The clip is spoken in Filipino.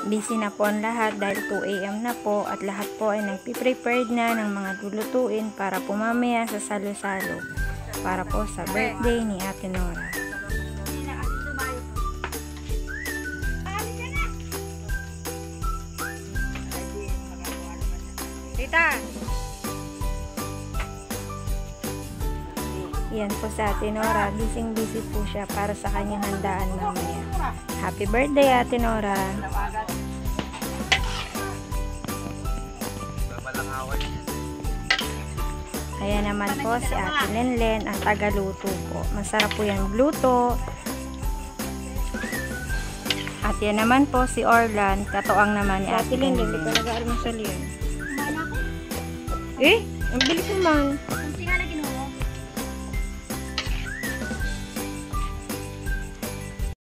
Busy na po ang lahat dahil 2 AM na po at lahat po ay nagpiprepared na ng mga lulutuin para po mamaya sa salo-salo para po sa birthday ni Ate Nora. Tita! Yan po sa Ate Nora, busy po siya para sa kanyang handaan mamaya. Happy birthday Ate Nora! Ayan naman po si Ate Lenlen, ang tagaluto po. Masarap po yan gluto. At yan naman po si Orlan, katuang naman ni Ate Lenlen. Hindi pa nag-aalmusal yan. Eh, ang bilis naman.